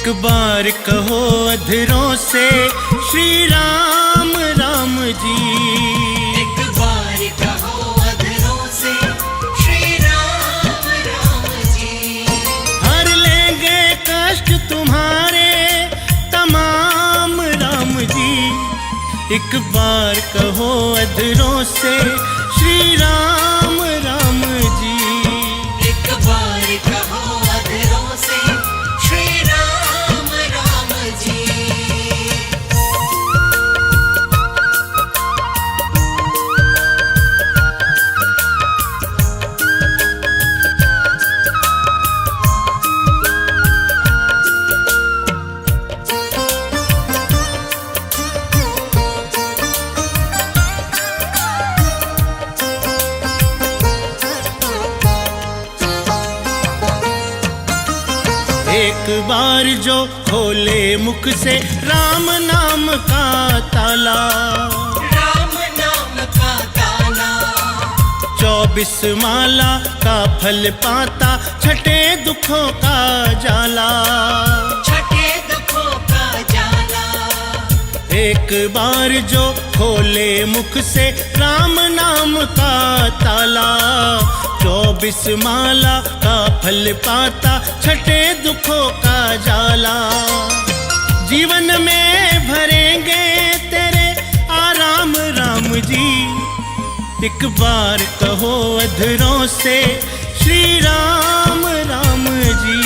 एक बार कहो अधरों से श्री राम राम जी। एक बार कहो अधरों से श्री राम राम जी। हर लेंगे कष्ट तुम्हारे तमाम राम जी। एक बार कहो अधरों से श्री राम राम जी। एक बार कहो अधरों से श्री राम राम जी। एक बार जो खोले मुख से राम नाम का ताला, राम नाम का ताला 24 माला का फल पाता, छठे दुखों का जाला। छठे दुखों का जाला। एक बार जो खोले मुख से राम नाम का ताला, 24 माला का फल पाता, छठे दुखों का जाला। जीवन में भरेंगे तेरे आराम राम जी। एक बार कहो अधरों से श्री राम राम जी।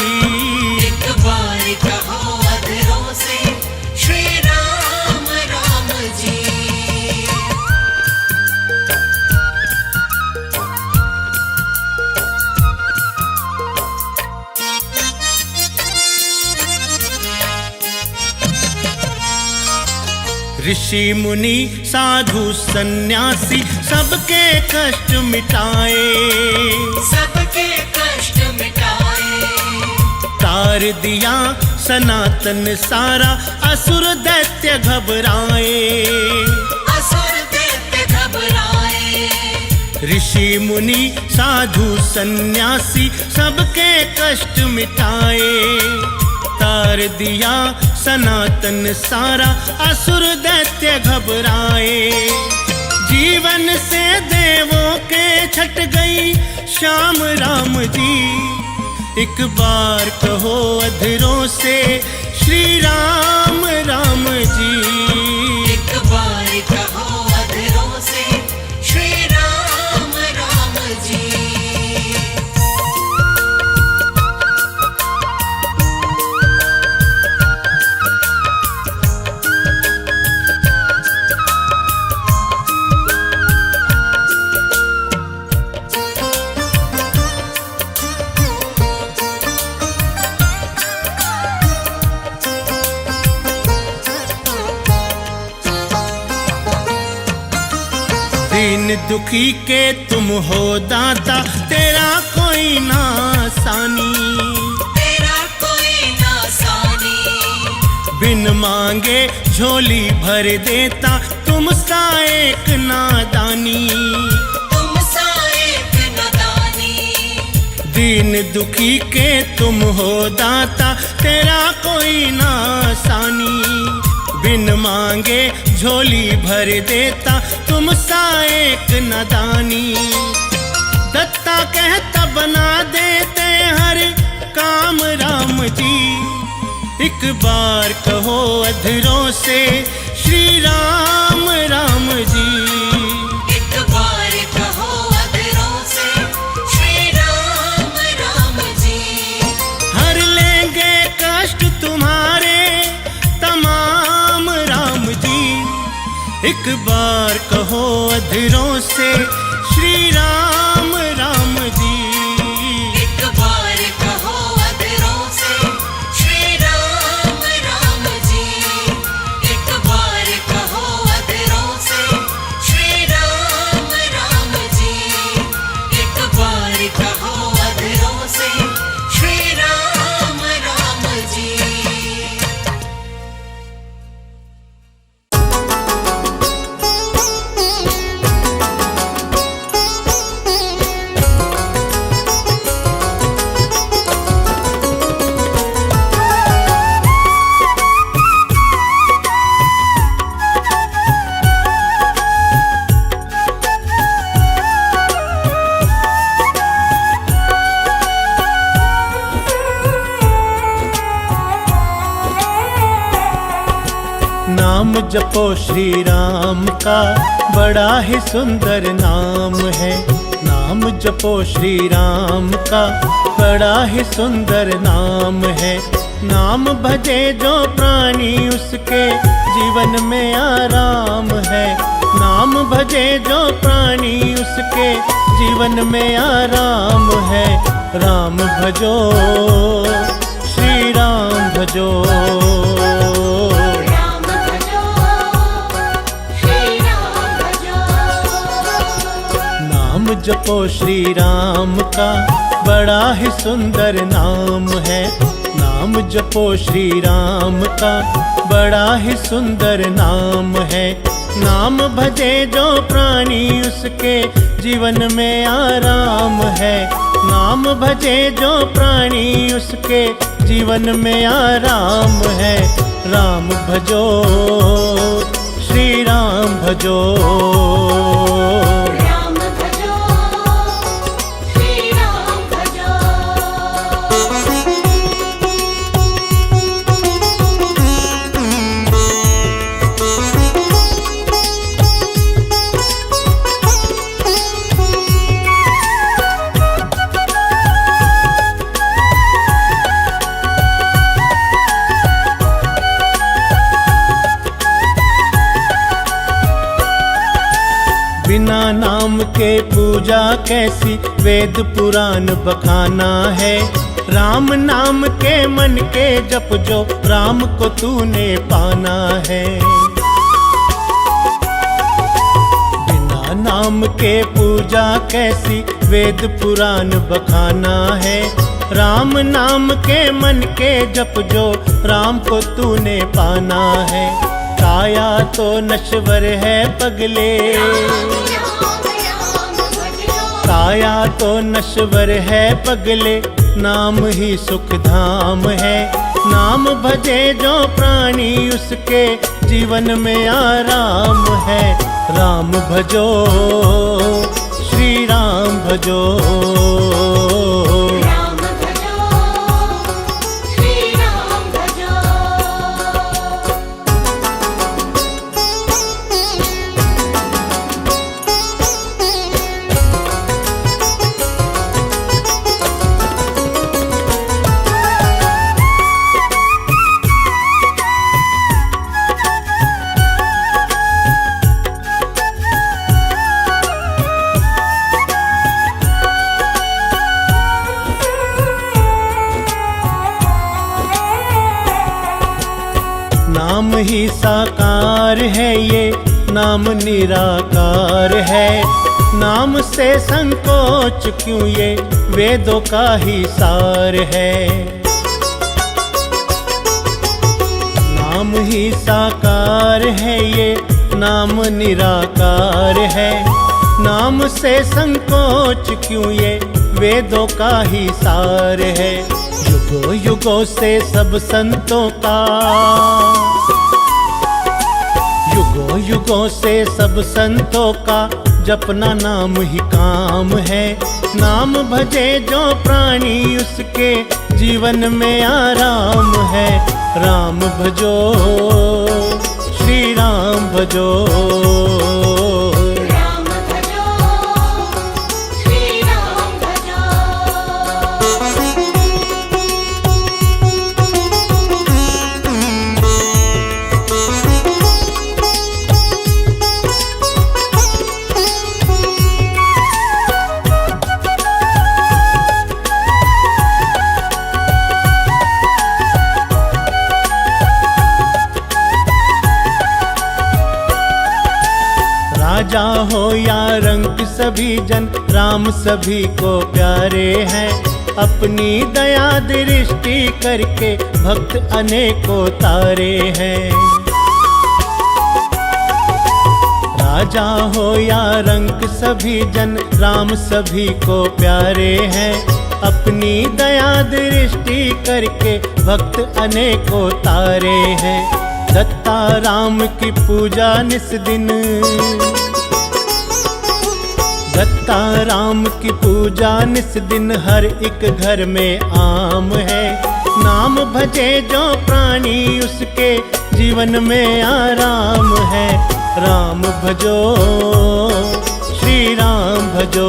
एक बार कहो अधरों से श्री राम राम जी। ऋषि मुनि साधु सन्यासी सबके कष्ट मिटाए, सबके कष्ट मिटाए। तार दिया सनातन सारा, असुर दैत्य घबराए। असुर दैत्य घबराए। ऋषि मुनि साधु सन्यासी सबके कष्ट मिटाए, तार दिया सनातन सारा, असुर दैत्य घबराए। जीवन से देवों के छट गई श्याम राम जी। एक बार कहो अधरों से श्री राम राम जी। एक बार कहो अधरों से श्री राम राम जी। दीन दुखी के तुम हो दाता, तेरा कोई ना सानी। तेरा कोई ना सानी। बिन मांगे झोली भर देता, तुम सा एक नादानी। तुम सा एक नादानी। दीन दुखी के तुम हो दाता, तेरा कोई ना सानी। बिन मांगे झोली भर देता, तुम सा एक नादानी। दत्ता कहता बना देते हर काम राम जी। एक बार कहो अधरों से श्री राम राम जी। एक बार कहो अधरों से श्री राम राम जी। हर लेंगे कष्ट तुम्हारे तमाम राम जी। एक बार कहो अधरों से श्री राम राम जी। एक बार कहो अधरों से श्री राम राम जी। एक बार कहो अधरों से श्री राम राम जी। एक बार कहो अधरों से श्री राम राम जी। नाम जपो श्री राम का बड़ा ही सुंदर नाम है। नाम जपो श्री राम का बड़ा ही सुंदर नाम है। नाम भजे जो प्राणी उसके जीवन में आराम है। नाम भजे जो प्राणी उसके जीवन में आराम है। राम भजो श्री राम भजो। राम भजो श्री राम भजो। नाम जपो श्री राम का बड़ा ही सुंदर नाम है। नाम जपो श्री राम का बड़ा ही सुंदर नाम है। नाम भजे जो प्राणी उसके जीवन में आराम है। नाम भजे जो प्राणी उसके जीवन में आराम है। राम भजो श्री राम भजो। राम भजो श्री राम भजो। बिना नाम के पूजा कैसी, वेद पुराण बखाना है। राम नाम के मन के जप जो, राम को तूने पाना है। बिना नाम के पूजा कैसी, वेद पुराण बखाना है। राम नाम के मन के जप जो, राम को तूने पाना है। काया तो नश्वर है पगले, काया तो नश्वर है पगले, नाम ही सुख धाम है। नाम भजे जो प्राणी उसके जीवन में आराम है। राम भजो श्री राम भजो। राम भजो श्री राम भजो। नाम ही साकार है ये, नाम निराकार है। नाम से संकोच क्यों, ये वेदों का ही सार है। नाम ही साकार है ये, नाम निराकार है। नाम से संकोच क्यों, ये वेदों का ही सार है। युगों युगों से सब संतों का, युगों युगों से सब संतों का जपना नाम ही काम है। नाम भजे जो प्राणी उसके जीवन में आराम है। राम भजो श्री राम भजो। राम भजो श्री राम भजो। राजा हो या रंक सभी जन, राम सभी को प्यारे हैं। अपनी दया दृष्टि करके भक्त अनेकों तारे हैं। राजा हो या रंक सभी जन, राम सभी को प्यारे हैं। अपनी दया दृष्टि करके भक्त अनेकों तारे हैं। दत्ता राम की पूजा निस दिन, दत्ता राम की पूजा निस दिन हर एक घर में आम है। नाम भजे जो प्राणी उसके जीवन में आराम है। राम भजो, श्री राम भजो।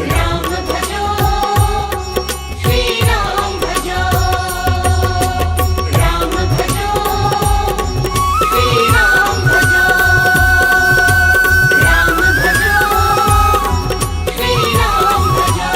राम भजो, श्री राम भजो। राम भजो, श्री राम भजो। राम भजो, श्री राम भजो।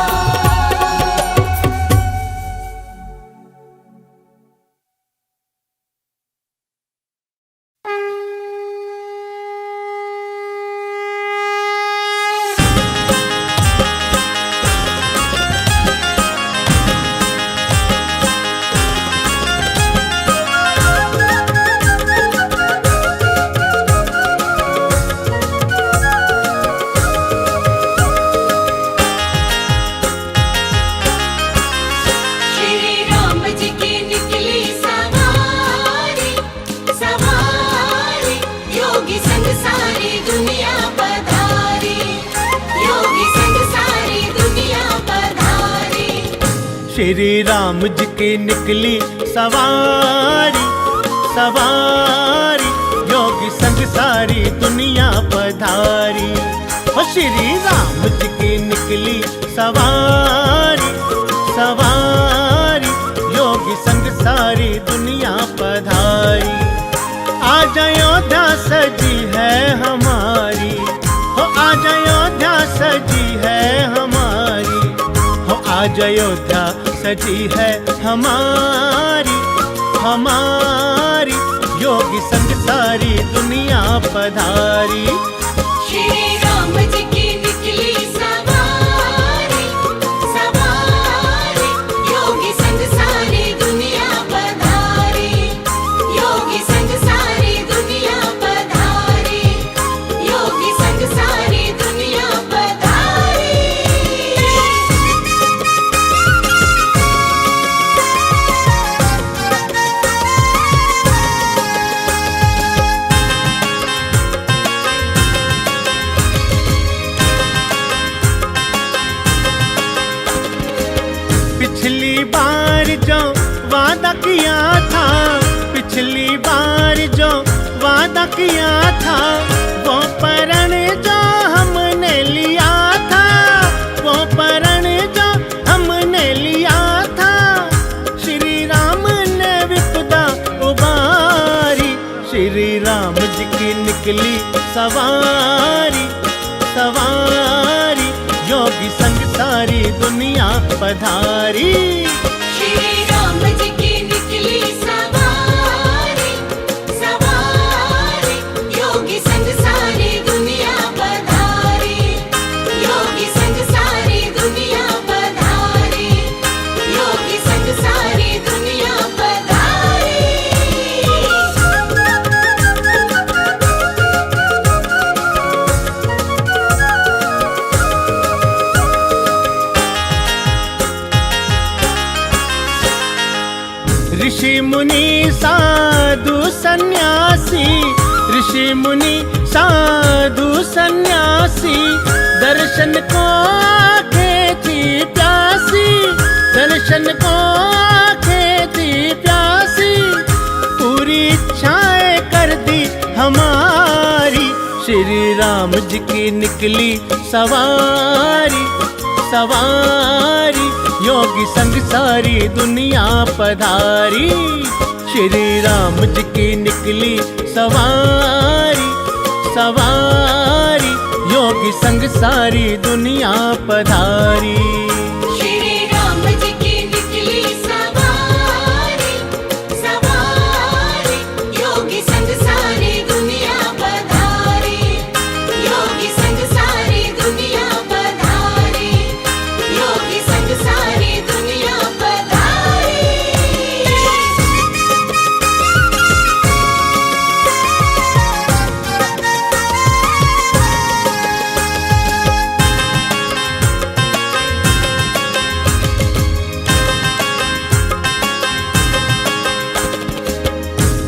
श्री राम जी की निकली सवारी, सवारी योगी संग सारी दुनिया पधारी, योगी संग सारी दुनिया पधारी। श्री राम जी की निकली सवारी, सवारी योगी संग सारी दुनिया पधारी। ओ श्री राम जी की निकली सवारी, सवारी योगी संग सारी दुनिया पधारी। आज अयोध्या सजी है हमारी, हो आज अयोध्या सजी है हमारी, हो आज अयोध्या सजी है हमारी, हमारी योगी संग सारी दुनिया पधारी। श्री राम जी की निकली सवारी, सवारी योगी संग सारी दुनिया पधारी, योगी संग सारी दुनिया पधारी, योगी संग सारी दुनिया पधारी। पिछली बार जो वादा किया था, पिछली बार जो वादा किया था, वो प्रण जो हमने लिया था, वो प्रण जो हमने लिया था, श्री राम ने विपदा उबारी। श्री राम जी की निकली सवारी, सवारी योगी संग सारी दुनिया पधारी। श्री राम जी की निकली सवारी, सवारी योगी संग सारी दुनिया पधारी, योगी संग सारी दुनिया पधारी, योगी संग सारी दुनिया पधारी। ऋषि मुनि साधु सन्यासी, ऋषि मुनि साधु सन्यासी, दर्शन को खेती प्यासी, दर्शन को खेती प्यासी, पूरी इच्छाएं कर दी हमारी। श्री राम जी की निकली सवारी, सवारी योगी संग सारी दुनिया पधारी। श्री राम जी की निकली सवारी, सवारी योगी संग सारी दुनिया पधारी। श्री राम जी की निकली सवारी, सवारी योगी संग सारी दुनिया पधारी, योगी संग सारी दुनिया पधारी, योगी संग सारी दुनिया पधारी।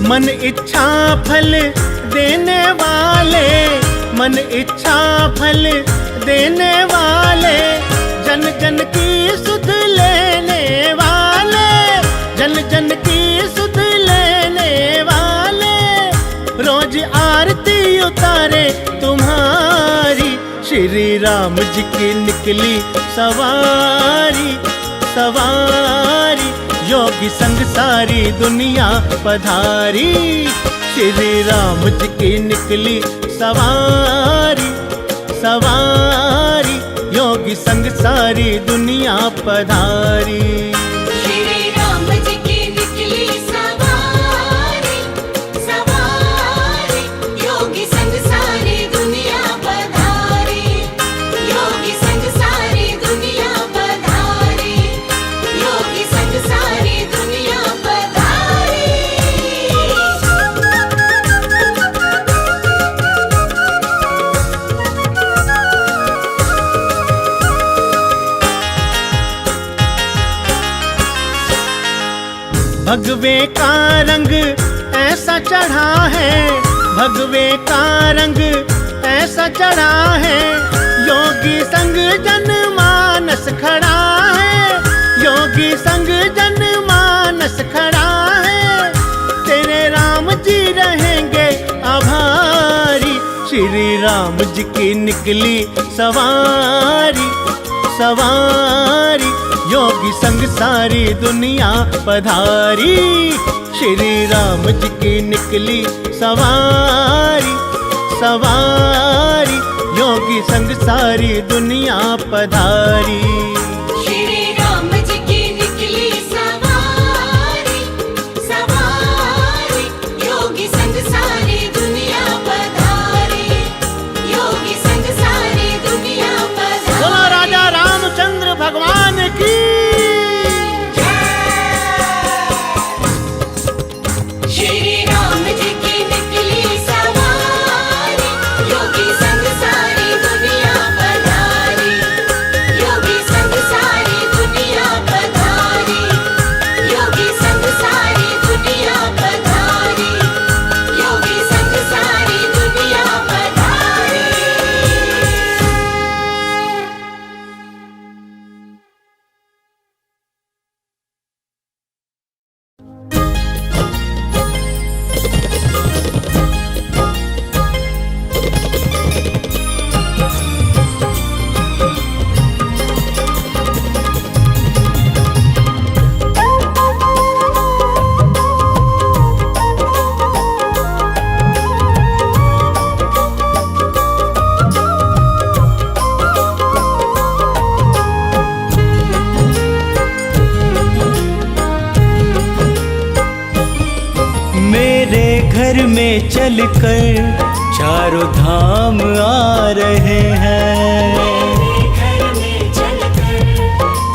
मन इच्छा फल देने वाले, मन इच्छा फल देने वाले, जन जन की सुध लेने वाले, जन जन की सुध लेने आरती उतारे तुम्हारी। श्री राम जी की निकली सवारी, सवारी योगी संग सारी दुनिया पधारी। श्री राम जी की निकली सवारी, सवारी योगी संग सारी दुनिया पधारी। श्री राम जी की निकली सवारी, सवारी योगी संग सारी दुनिया पधारी। योगी संग सारी दुनिया पधारी। योगी संग सारी दुनिया पधारी। भगवे का रंग ऐसा चढ़ा है, भगवे का रंग ऐसा चढ़ा है। योगी संग जनमानस खड़ा है, योगी संग जनमानस खड़ा है। तेरे राम जी रहेंगे आभारी। श्री राम जी की निकली सवारी, सवारी योगी संग सारी दुनिया पधारी। श्री राम जी की निकली सवारी, सवारी योगी संग सारी दुनिया पधारी। श्री राम जी की निकली सवारी, सवारी योगी संग सारी दुनिया पधारी। योगी संग सारी दुनिया पधारी। बोलो राजा रामचंद्र भगवान की। श्री राम जी की निकली सवारी, योगी संग सारी दुनिया पधारी। योगी संग सारी दुनिया पधारी। योगी संग सारी दुनिया पधारी। योगी संग सारी दुनिया पधारी। मेरे घर में चलकर चारों धाम आ रहे हैं। घर में चलकर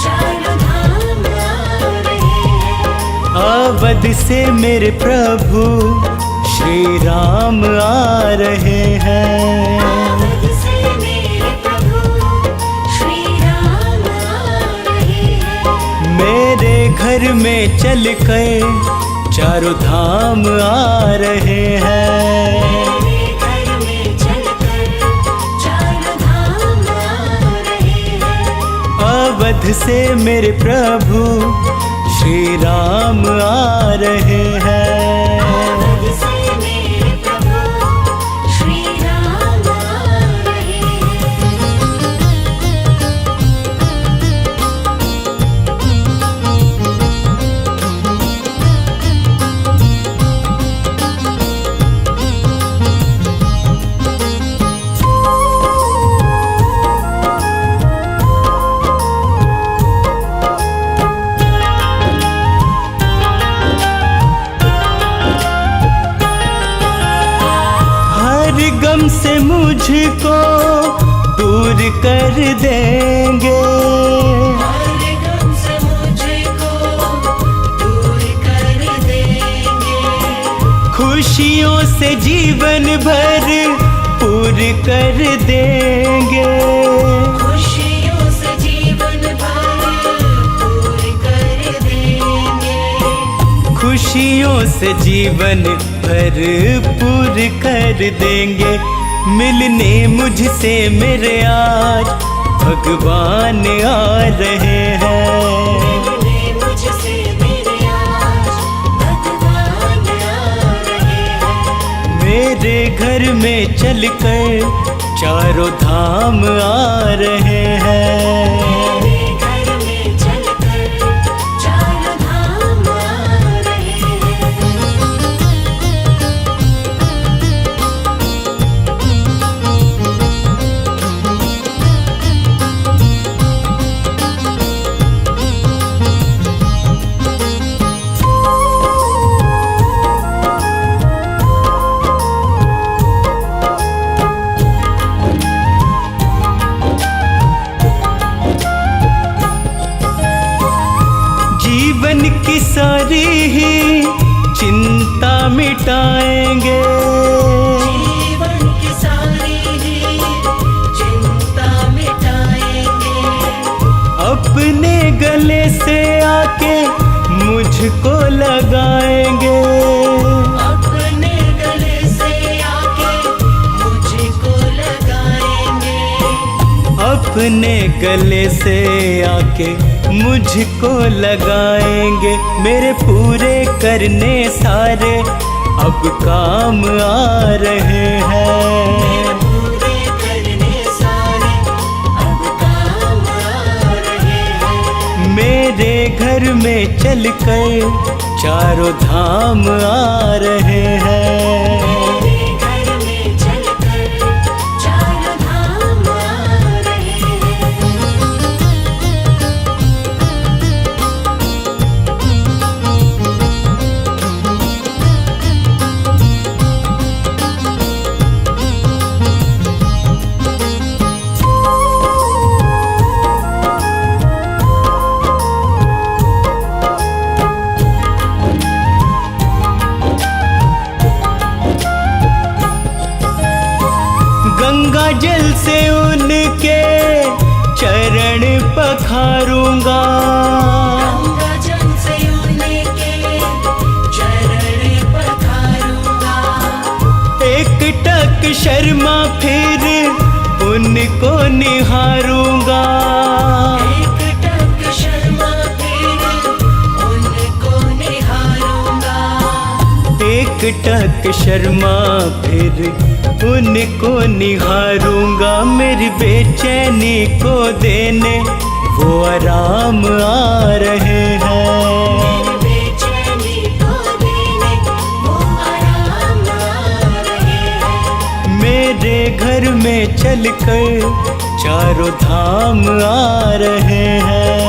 चारों धाम आ रहे हैं। अवध से मेरे प्रभु श्री राम आ रहे हैं। अवध से मेरे प्रभु श्री राम आ रहे हैं। मेरे घर में चलकर चारों धाम आ रहे हैं। मेरे घर में चलकर चारों धाम आ रहे हैं। अवध से मेरे प्रभु श्री राम आ रहे हैं। अवध से मेरे प्रभु श्री राम आ रहे हैं। गम से मुझको दूर कर देंगे। हर गम से मुझको दूर कर देंगे। खुशियों से जीवन भर पूर कर देंगे। खुशियों से जीवन भर पूर कर देंगे। खुशियों से जीवन भरपूर कर देंगे। मिलने मुझसे मेरे आज भगवान आ रहे हैं। मिलने मुझसे मेरे आज भगवान आ रहे हैं। मेरे घर में चलकर चारों धाम आ रहे हैं। मेरे घर में चलकर चारों धाम आ रहे जीवन की सारी ही चिंता मिटाएंगे। जीवन की सारी ही चिंता मिटाएंगे। अपने गले से आके मुझको लगाएंगे। अपने गले से आके मुझको लगाएंगे। अपने गले से आके मुझको लगाएंगे। मेरे पूरे करने सारे अब काम आ रहे हैं। पूरे करने सारे अब काम आ रहे हैं। मेरे घर में चलकर चारों धाम आ रहे हैं। मेरे घर में चलकर चारों धाम आ रहे हैं। गंगा जल से उनके चरण पखारूंगा। गंगा जल से उनके चरण पखारूंगा। एक टक शर्मा फिर उनको निहारूंगा। एक टक शर्मा फिर उनको निहारूंगा। एक टक शर्मा फिर उनको निहारूंगा। मेरी बेचैनी को देने वो आराम आ रहे हैं। बेचैनी को देने वो आराम आ रहे हैं। मेरे घर में चलकर चारों धाम आ रहे हैं।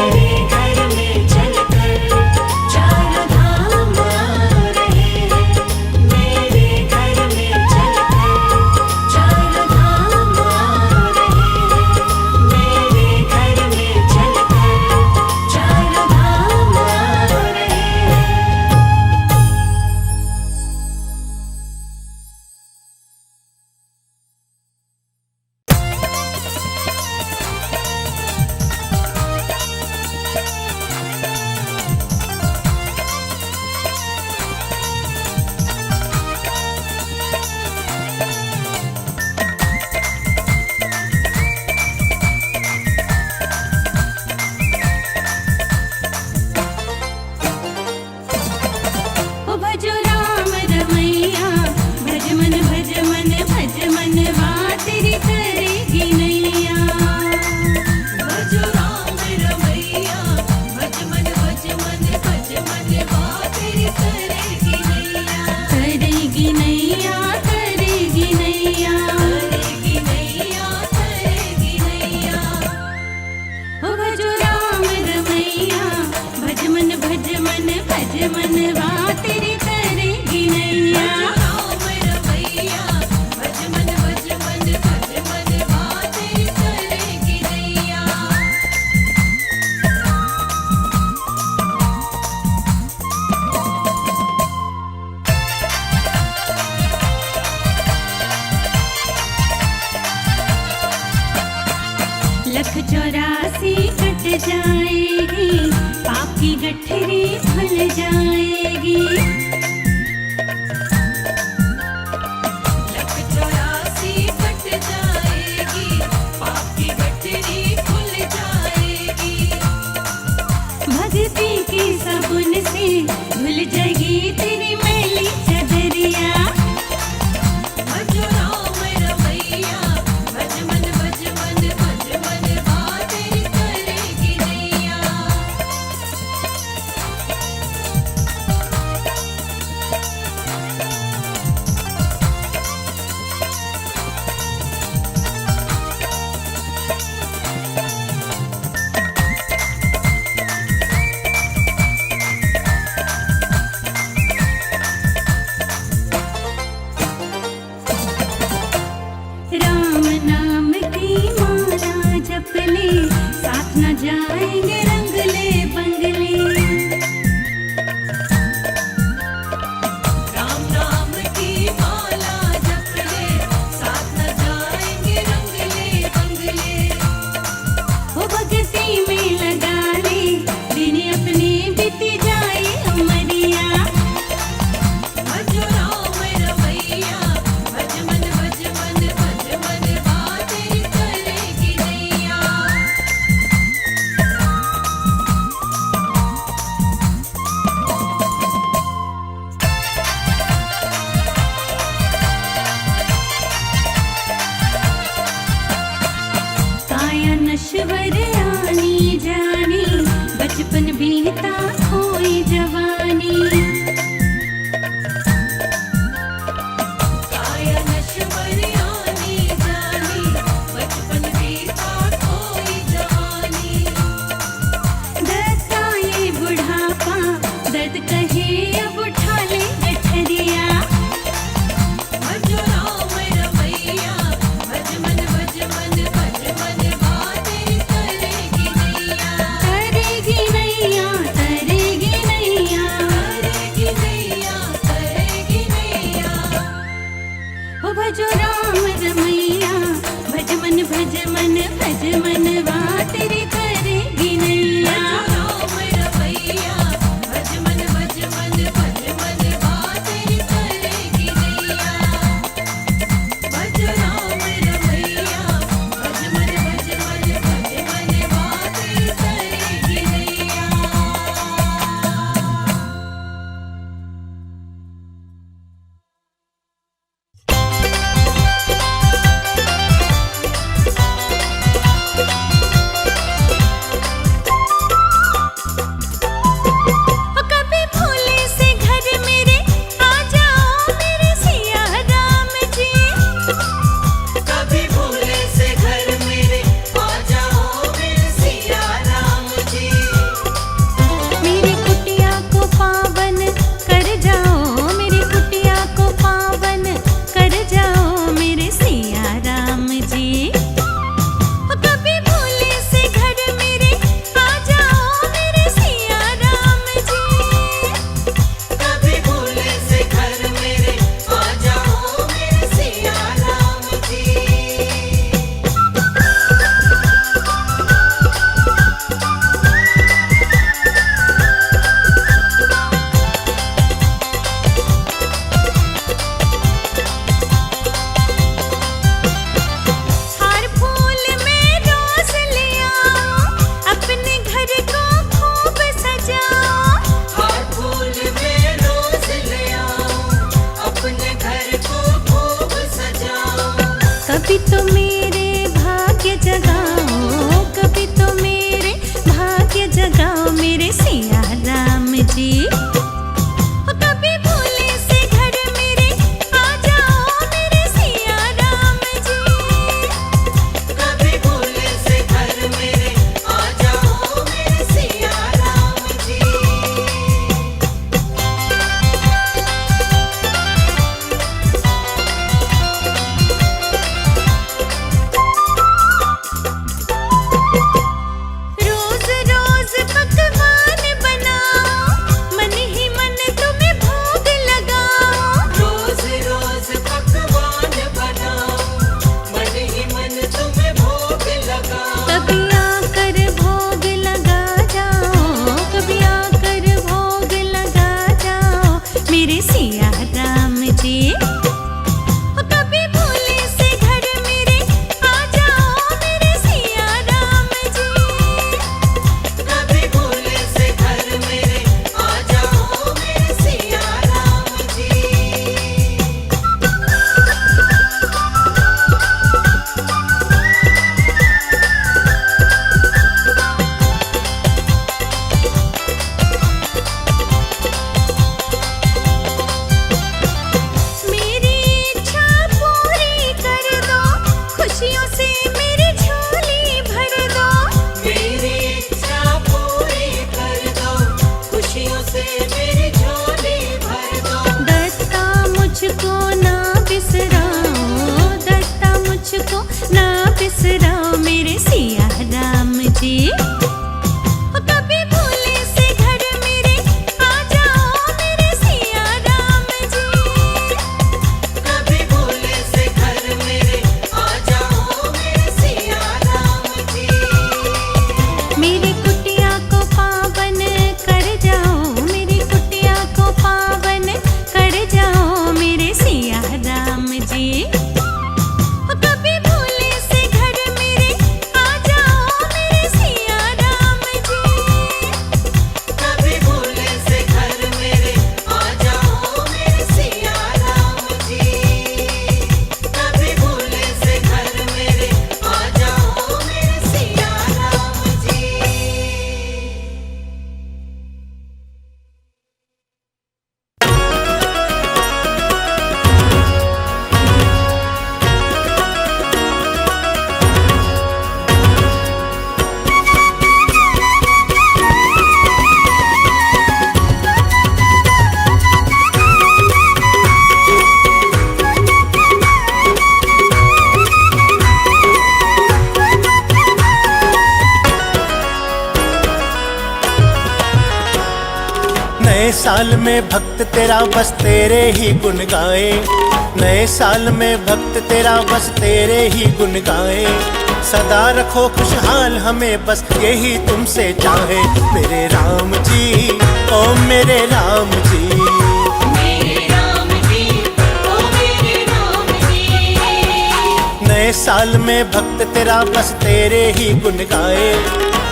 मेरे घर में चलकर चारों धाम आ रहे हैं। मेरे घर में चलकर चारों धाम आ रहे हैं। मेरे घर में चलकर चारों धाम आ रहे हैं। मन भज मनवा तेरी करेगी नैया राम रवैया भज मन भज मनवा तेरी करेगी नैया भज राम रवैया भज मनवा तेरी करेगी नैया। कभी भोले से घर मेरे आ जाओ मेरे सिया राम जी कभी भोले से घर मेरे आ जाओ मेरे सिया राम जी मेरी कुटिया को पावन कर जाओ मेरी कुटिया को पावन कर जाओ मेरे सिया राम जी कभी भोले से घर मेरे आ जाओ मेरे सिया राम जी कभी भोले से घर मेरे आ जाओ मेरे सिया राम जी। हार फूल में रोज ले आओ अपने घर को खूब सजाओ हार फूल में रोज ले आओ अपने घर को खूब सजाओ कभी तो मेरे भाग्य जगाओ कभी तो मेरे भाग्य जगाओ मेरे सिया राम जी कभी भोले से घर मेरे आ जाओ मेरे सिया राम जी कभी भोले से घर मेरे आ जाओ मेरे सिया राम जी। रोज रोज पकवान बनाओ मन ही मन तुम्हें भोग लगाओ रोज रोज पकवान बनाओ मन ही मन तुम्हें भोग लगाओ कभी आकर भोग लगा जाओ कभी आकर भोग लगा जाओ मेरे सिया राम जी कभी भोले से घर मेरे आ जाओ मेरे सिया राम जी कभी भोले से घर मेरे आ जाओ मेरे सिया राम जी। मेरी इच्छा पूरी कर दो खुशियों से मेरी झोली भर दो मेरी इच्छा पूरी कर दो खुशियों से मेरी झोली भर दो दत्ता मुझको ना बिसराओ दत्ता मुझको ना बिसराओ मेरे सिया राम जी कभी भोले से घर मेरे आ जाओ मेरे सिया राम जी कभी भोले से घर मेरे आ जाओ मेरे सिया राम जी। मेरी कुटिया को पावन कर जाओ मेरी कुटिया को पावन कर जाओ मेरे सिया राम जी कभी भोले से घर मेरे आ जाओ मेरे सिया राम जी कभी भोले से घर मेरे आ जाओ मेरे सिया राम जी कभी भोले से घर मेरे आ जाओ मेरे सिया राम जी। नए साल में भक्त तेरा बस तेरे ही गुण गाए, नए साल में भक्त तेरा बस तेरे ही गुण गाए। सदा रखो खुशहाल हमें बस यही तुमसे चाहे मेरे राम जी, ओ मेरे राम जी। मेरे राम जी, ओ मेरे राम जी। नए साल में भक्त तेरा बस तेरे ही गुण गाए,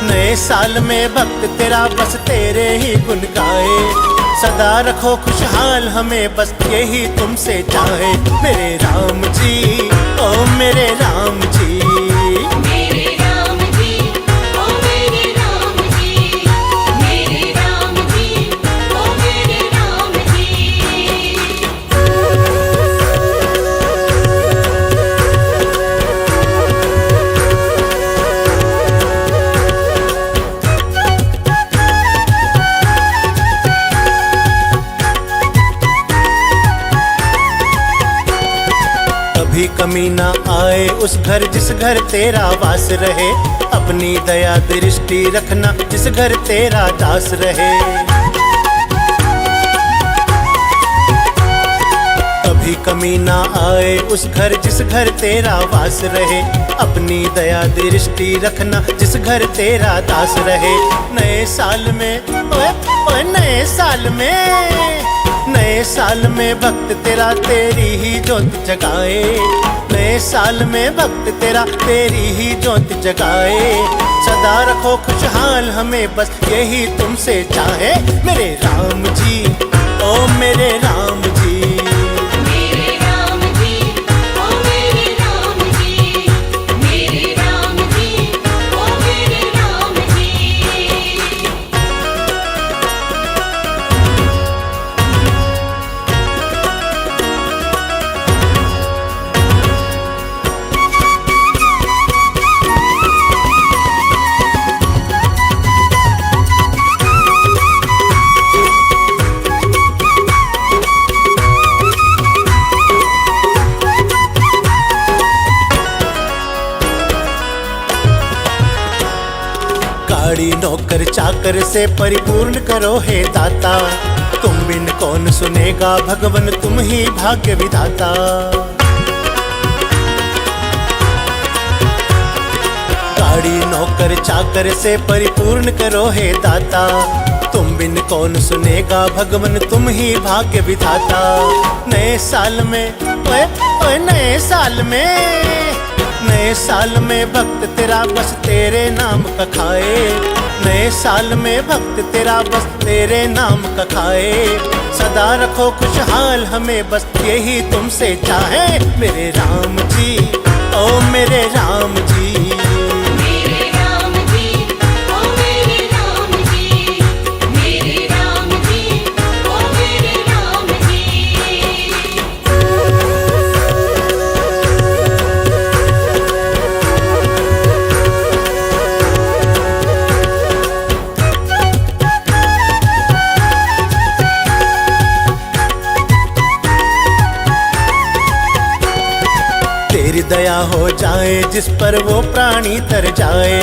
नए साल में भक्त तेरा बस तेरे ही गुण गाए। सदा रखो खुशहाल हमें बस यही तुमसे चाहे मेरे राम जी, ओ मेरे राम जी। मेरे राम जी, ओ मेरे राम जी। मेरे राम जी, ओ मेरे राम जी। कभी कमी ना आए उस घर जिस घर तेरा वास रहे, अपनी दया दृष्टि रखना जिस घर तेरा दास रहे। कभी कमी ना आए उस घर जिस घर तेरा वास रहे, अपनी दया दृष्टि रखना जिस घर तेरा दास रहे। नए साल में ओए ओए नए साल में, नए साल में भक्त तेरा तेरी ही ज्योत जगाए, नए साल में भक्त तेरा तेरी ही ज्योत जगाए। सदा रखो खुशहाल हमें बस यही तुमसे चाहे मेरे राम जी, ओ मेरे राम जी। मेरे राम जी, ओ मेरे राम जी। मेरे राम जी, ओ मेरे राम जी। गाड़ी नौकर चाकर से परिपूर्ण करो हे दाता, तुम बिन कौन सुनेगा भगवन तुम ही भाग्य विधाता। गाड़ी नौकर चाकर से परिपूर्ण करो हे दाता, तुम बिन कौन सुनेगा भगवन तुम ही भाग्य विधाता। नए साल में ओए ओए नए साल में, नए साल में भक्त तेरा बस तेरे नाम का खाए, नए साल में भक्त तेरा बस तेरे नाम का खाए। सदा रखो खुशहाल हमें बस यही तुमसे चाहे मेरे राम जी, ओ मेरे राम जी। मेरे राम जी, ओ मेरे राम जी। मेरे राम जी, ओ मेरे राम जी। तेरी दया हो जाए जिस पर वो प्राणी तर जाए,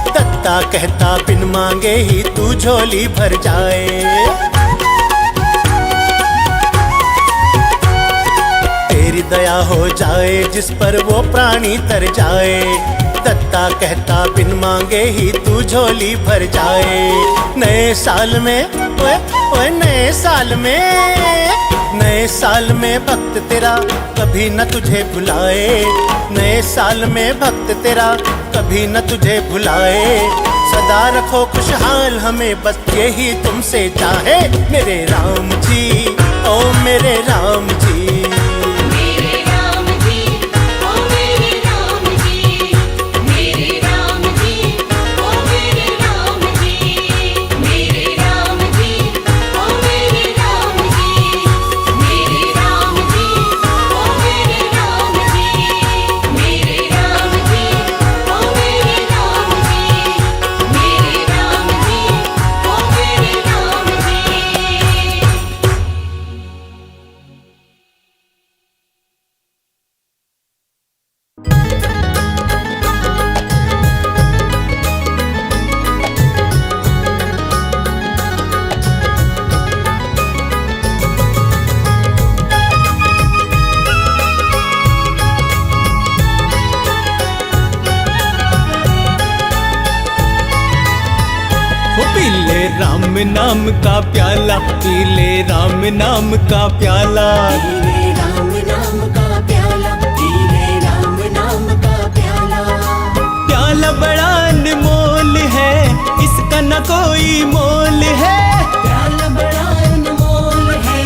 दत्ता कहता बिन मांगे ही तू झोली भर जाए। तेरी दया हो जाए जिस पर वो प्राणी तर जाए, दत्ता कहता बिन मांगे ही तू झोली भर जाए। नए साल में ओए ओए नए साल में, नए साल में भक्त तेरा कभी न तुझे भुलाए, नए साल में भक्त तेरा कभी न तुझे भुलाए। सदा रखो खुशहाल हमें बस यही तुमसे चाहे मेरे राम जी, ओ मेरे राम जी। राम नाम का प्याला, पी ले राम नाम का प्याला। पी ले राम नाम का प्याला, पी ले राम नाम का प्याला। प्याला बड़ा अनमोल है, इसका न कोई मोल है। प्याला बड़ा अनमोल है,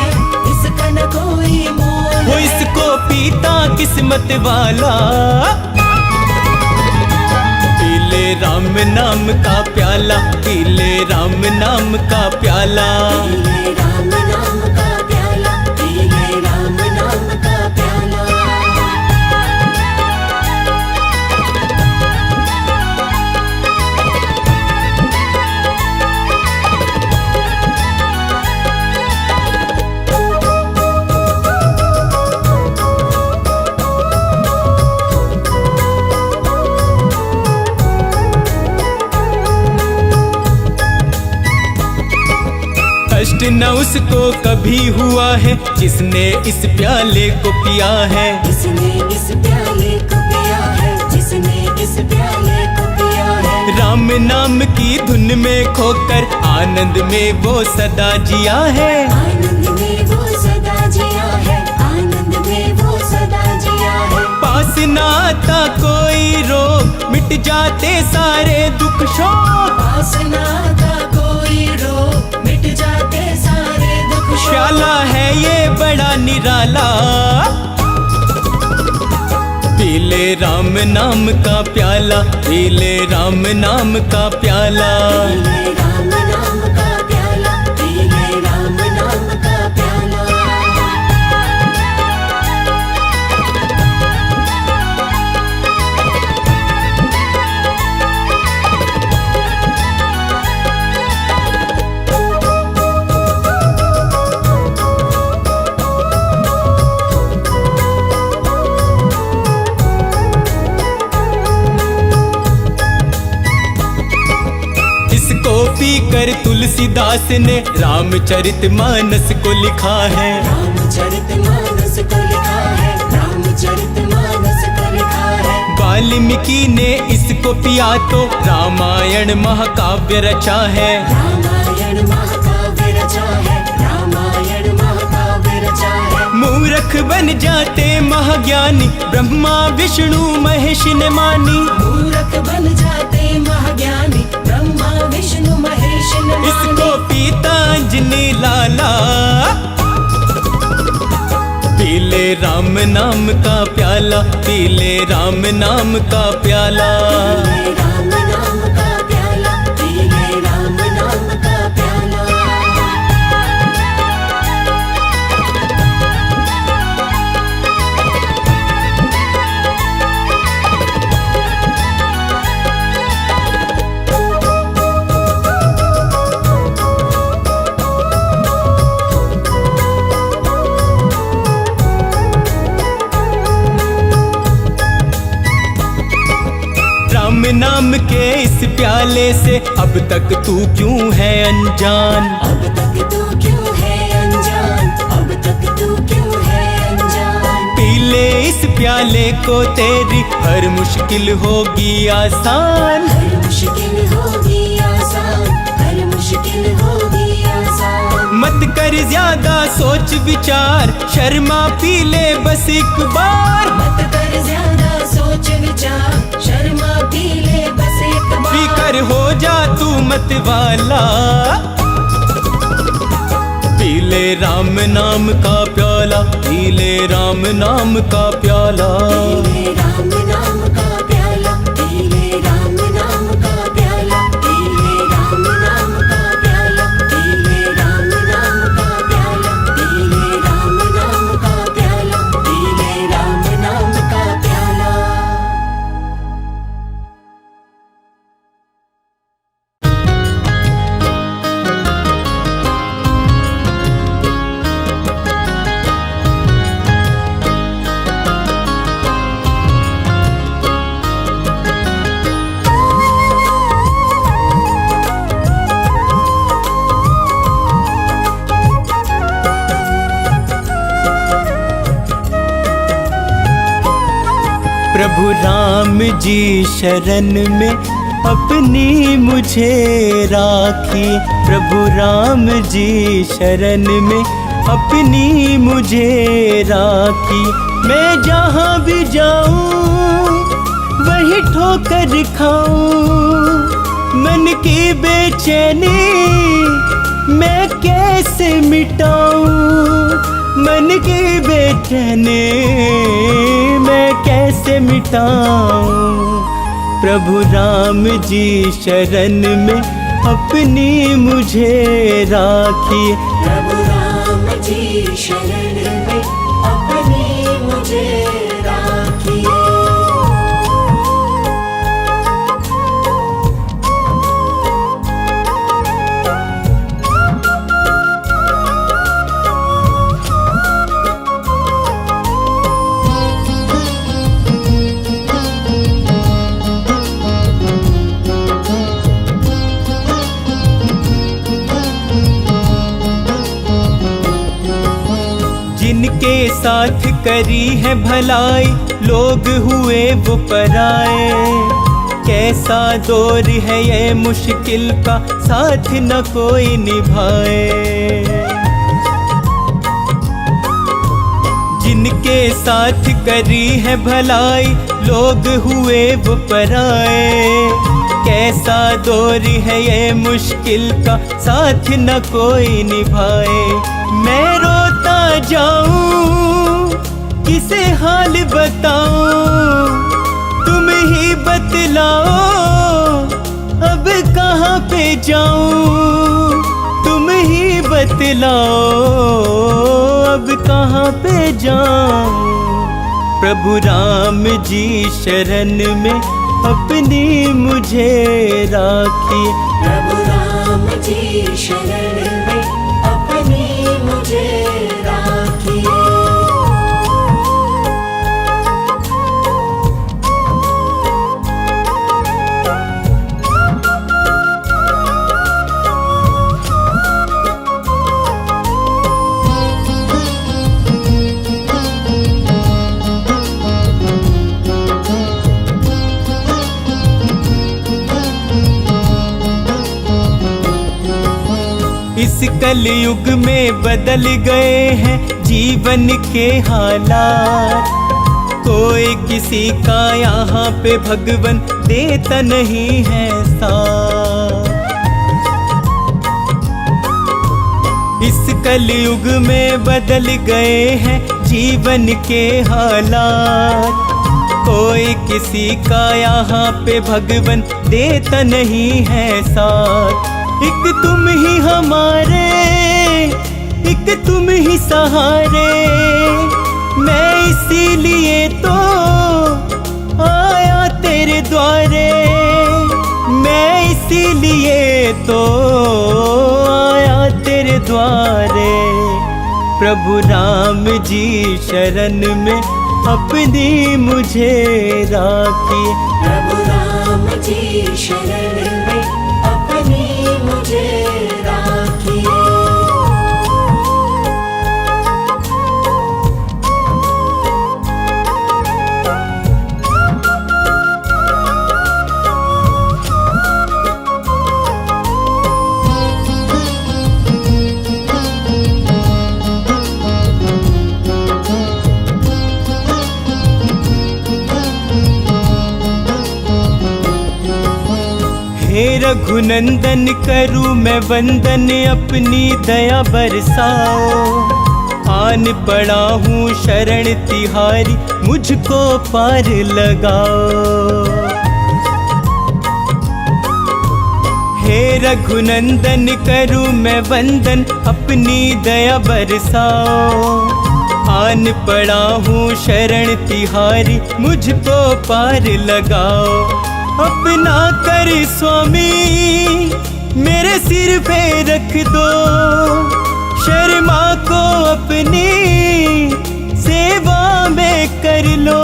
इसका न कोई मोल वो है। इसको पीता किस्मत वाला। पी ले राम नाम का प्याला, पी ले राम नाम का प्याला। पी ले राम नाम का प्याला, पी ले राम नाम का प्याला। कष्ट न उसको कभी हुआ है, जिसने इस प्याले को पिया है। जिसने इस प्याले को पिया है, जिसने इस प्याले को पिया है। राम नाम की धुन में खोकर आनंद में वो सदा जिया है। आनंद में वो सदा जिया है, आनंद में वो सदा जिया है। पास ना आता कोई रोग, मिट जाते सारे दुख शोक। पास ना था कोई रोग, मिट जाते सारे दुख शोक। प्याला है ये बड़ा निराला। पी ले राम नाम का प्याला, पी ले राम नाम का प्याला। पी ले राम नाम का प्याला, पी ले राम नाम का प्याला। इसको पीकर तुलसीदास ने रामचरितमानस को लिखा है। रामचरितमानस को लिखा है, रामचरितमानस को लिखा है। वाल्मीकि ने इसको पिया तो रामायण महाकाव्य रचा है। रामायण महाकाव्य रचा है, रामायण महाकाव्य रचा है। मूर्ख बन जाते महाज्ञानी, ब्रह्मा विष्णु महेश ने मानी। मूर्ख बन जाते महाज्ञानी, ब्रह्मा विष्णु महेश ने मानी। इसको पीता अंजनी लाला। पी ले राम नाम का प्याला, पी ले राम नाम का प्याला। पी ले राम नाम का प्याला, पी ले राम नाम का प्याला। राम नाम के इस प्याले से अब तक तू क्यों है अनजान। अब तक तू क्यों है अनजान, अब तक तू क्यों है अनजान। पी ले इस प्याले को, तेरी हर मुश्किल होगी आसान। हर मुश्किल होगी आसान, हर मुश्किल होगी आसान। मत कर ज्यादा सोच विचार, शर्मा पी ले बस एक बार। मत कर ज्यादा सोच विचार, शर्मा पी ले बस एक बार। पीकर हो जा तू मत वाला। पी ले राम नाम का प्याला, पी ले राम नाम का प्याला। पी ले राम नाम का प्याला, पी ले राम नाम का प्याला। पी ले राम नाम का प्याला, पी ले राम नाम का प्याला। पी ले राम नाम का प्याला, पी ले राम नाम का प्याला। प्रभु राम जी शरण में अपनी मुझे राखी। प्रभु राम जी शरण में अपनी मुझे राखी। मैं जहाँ भी जाऊँ वही ठोकर खाऊं, मन की बेचैनी मैं कैसे मिटाऊं, मन की बेचैनी मैं कैसे मिटाऊं। प्रभु राम जी शरण में अपनी मुझे राखी। प्रभु राम जी शरण में अपनी मुझे राखी। जिनके साथ करी है भलाई लोग हुए वो पराए, कैसा दौर है ये मुश्किल का साथ न कोई निभाए। जिनके साथ करी है भलाई लोग हुए वो पराए, कैसा दौर है ये मुश्किल का साथ न कोई निभाए। मैं रोता जाऊं किसे हाल बताऊं, तुम ही बतलाओ अब कहाँ पे जाऊं, तुम ही बतलाओ अब कहाँ पे जाऊं। प्रभु राम जी शरण में अपनी मुझे राखी। प्रभु राम जी शरण में अपनी मुझे राखी। इस कलयुग में बदल गए हैं जीवन के हालात, कोई किसी का यहाँ पे भगवन देता नहीं है साथ। इस कलयुग में बदल गए हैं जीवन के हालात, कोई किसी का यहाँ पे भगवन देता नहीं है साथ। एक तुम ही हमारे, एक तुम ही सहारे, मैं इसीलिए तो आया तेरे द्वारे, मैं इसीलिए तो आया तेरे द्वारे। प्रभु राम जी शरण में अपनी मुझे राखी। प्रभु राम जी शरण में अपनी मुझे राखी। हे रघुनंदन करूँ मैं वंदन अपनी दया बरसाओ, आन पड़ा हूँ शरण तिहारी मुझको पार लगाओ। हे रघुनंदन करूँ मैं वंदन अपनी दया बरसाओ, आन पड़ा हूँ शरण तिहारी मुझको पार लगाओ। अपना कर स्वामी मेरे सिर पे रख दो, शर्मा को अपनी सेवा में कर लो,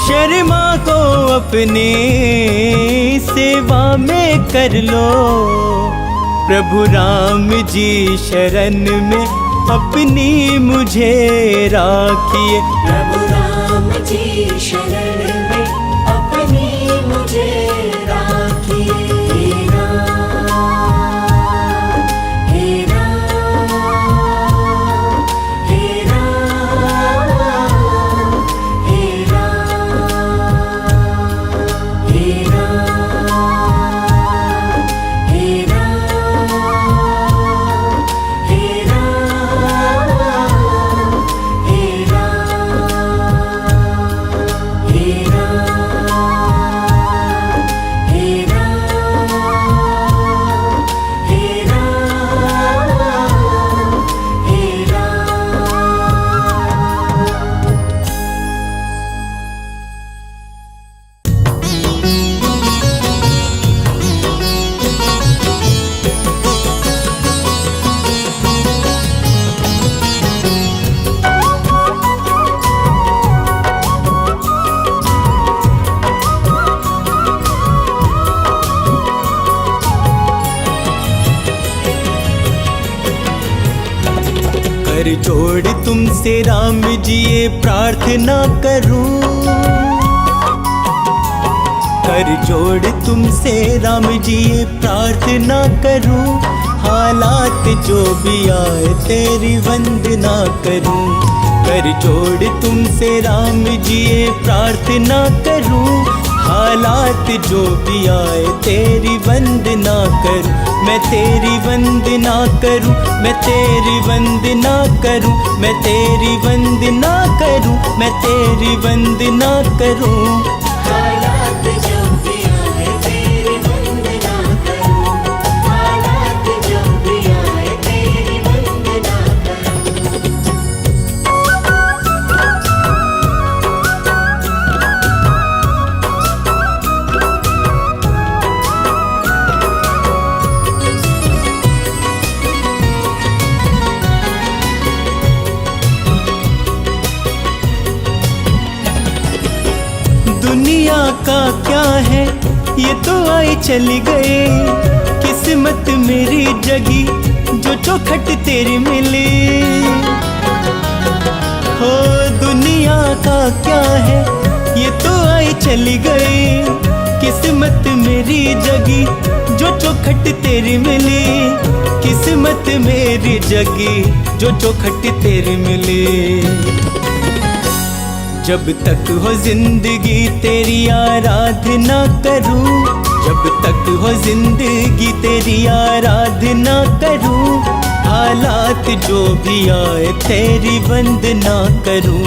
शर्मा को अपनी सेवा में कर लो। प्रभु राम जी शरण में अपनी मुझे राखिए। प्रभु राम जी शरण में अपनी मुझे राखिए। कर जोड़ तुमसे राम जी ये प्रार्थना करूं, कर जोड़ तुमसे राम जी ये प्रार्थना करूं, हालात जो भी आए तेरी वंदना करूं। कर जोड़ तुमसे राम जी ये प्रार्थना करूं, हालात जो भी आए तेरी वंदना करूं। मैं तेरी वंदना करूं, मैं तेरी वंदना करूं, मैं तेरी वंदना करूं, मैं तेरी वंदना करूं। हालात जो भी आए तेरी वंदना करूं, हालात जो भी आए तेरी वंदना करूं। दुनिया का क्या है ये तो आए चली गए, किस्मत मेरी जगी जो चौखट तेरी मिली। हो दुनिया का क्या है ये तो आए चली गए, किस्मत मेरी जगी जो चौखट तेरी मिली। किस्मत मेरी जगी जो चौखट तेरी मिली। जब तक हो जिंदगी तेरी आराधना करूं, जब तक हो जिंदगी तेरी आराधना करूं, हालात जो भी आए तेरी वंदना करूं,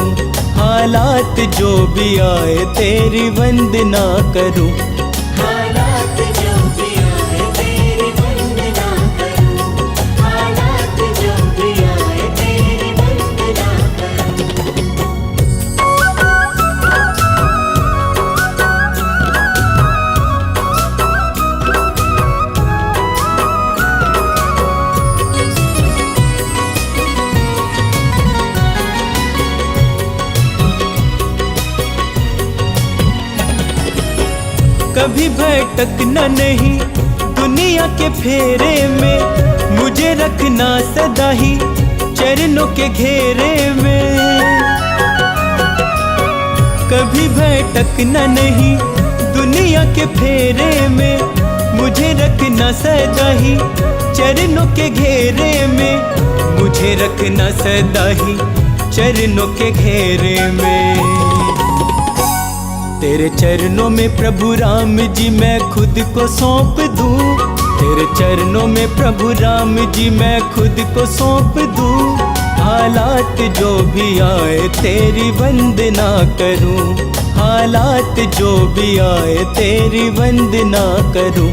हालात जो भी आए तेरी वंदना करूं। हालात जो भी आए तेरी वंदना करूं, हालात जो भी आए तेरी वंदना करूं। कभी भटकना नहीं दुनिया के फेरे में, मुझे रखना सदा ही चरणों के घेरे में। कभी भटकना नहीं दुनिया के फेरे में, मुझे रखना सदा ही चरणों के घेरे में, मुझे रखना सदा ही चरणों के घेरे में। तेरे चरणों में प्रभु राम जी मैं खुद को सौंप दूं, तेरे चरणों में प्रभु राम जी मैं खुद को सौंप दूं, हालात जो भी आए तेरी वंदना करूं, हालात जो भी आए तेरी वंदना करूं।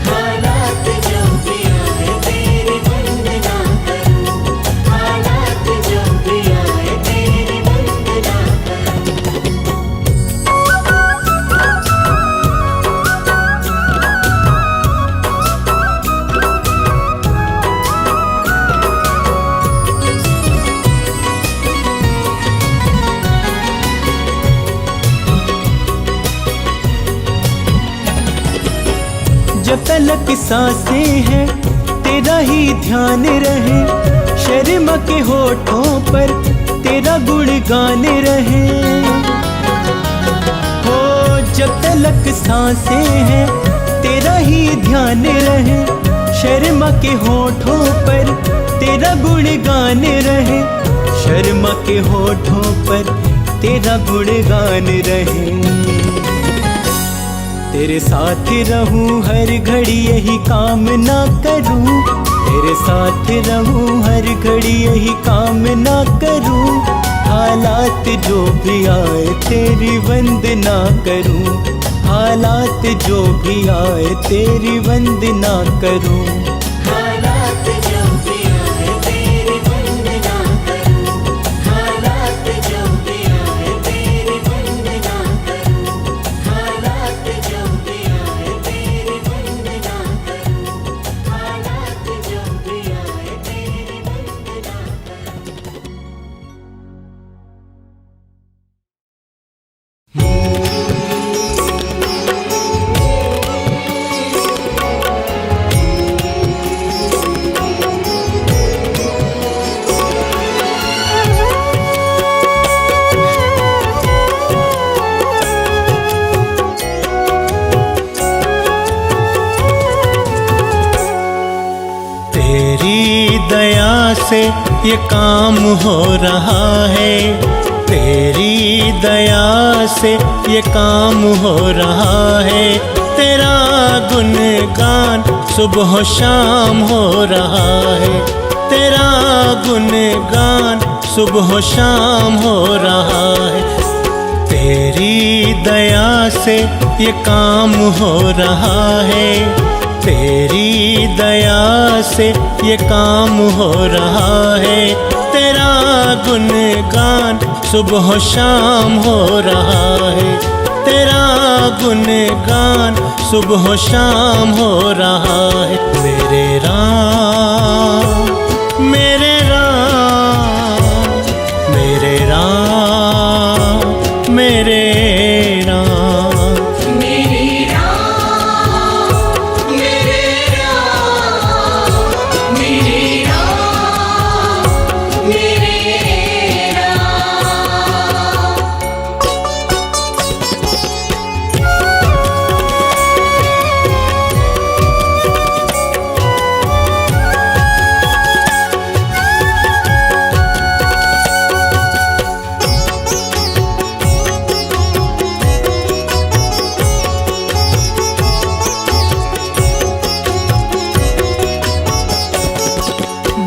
हालात जो भी आए तेरी वंदना करूं, हालात जो भी आए तेरी वंदना करूं। जब तलक सांसें हैं तेरा ही ध्यान रहे, शर्मा के होठों पर तेरा गुणगान रहे। हो जब तलक सांसें हैं तेरा ही ध्यान रहे, शर्मा के होठों पर तेरा गुणगान रहे, शर्मा के होठों पर तेरा गुणगान रहे। तेरे साथ रहूं हर घड़ी यही कामना करूं, तेरे साथ रहूं हर घड़ी यही कामना करूं, हालात जो भी आए तेरी वंदना करूं, हालात जो भी आए तेरी वंदना करूं। हालात जो भी आए तेरी वंदना करूं, हालात जो भी आए तेरी वंदना करूं, हालात जो भी आए तेरी वंदना करूं, हालात जो भी आए तेरी वंदना करूं। से ये काम हो रहा है, तेरी दया से ये काम हो रहा है। तेरा गुणगान सुबह शाम हो रहा है, तेरा गुणगान सुबह शाम हो रहा है। तेरी दया से ये काम हो रहा है, तेरी दया से ये काम हो रहा है। तेरा गुणगान सुबह शाम हो रहा है, तेरा गुणगान सुबह शाम हो रहा है। मेरे राम मेरे राम मेरे राम मेरे राम मेरे राम मेरे राम मेरे राम मेरे राम।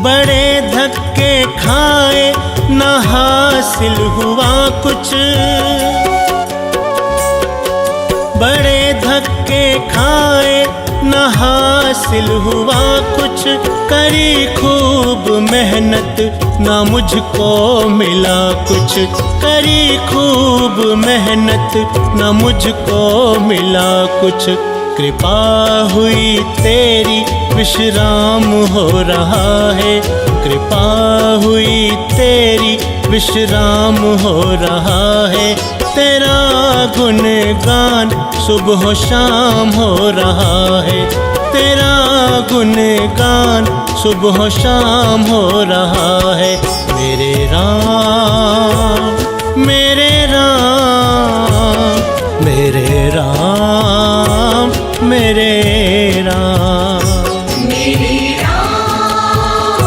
बड़े धक्के खाए न हासिल हुआ कुछ, बड़े धक्के खाए न हासिल हुआ कुछ। करी खूब मेहनत ना मुझको मिला कुछ, करी खूब मेहनत ना मुझको मिला कुछ। कृपा हुई तेरी विश्राम हो रहा है, कृपा हुई तेरी विश्राम हो रहा है। तेरा गुणगान सुबह शाम हो रहा है, तेरा गुणगान सुबह शाम हो रहा है। मेरे राम मेरे राम मेरे राम मेरे राम मेरे राम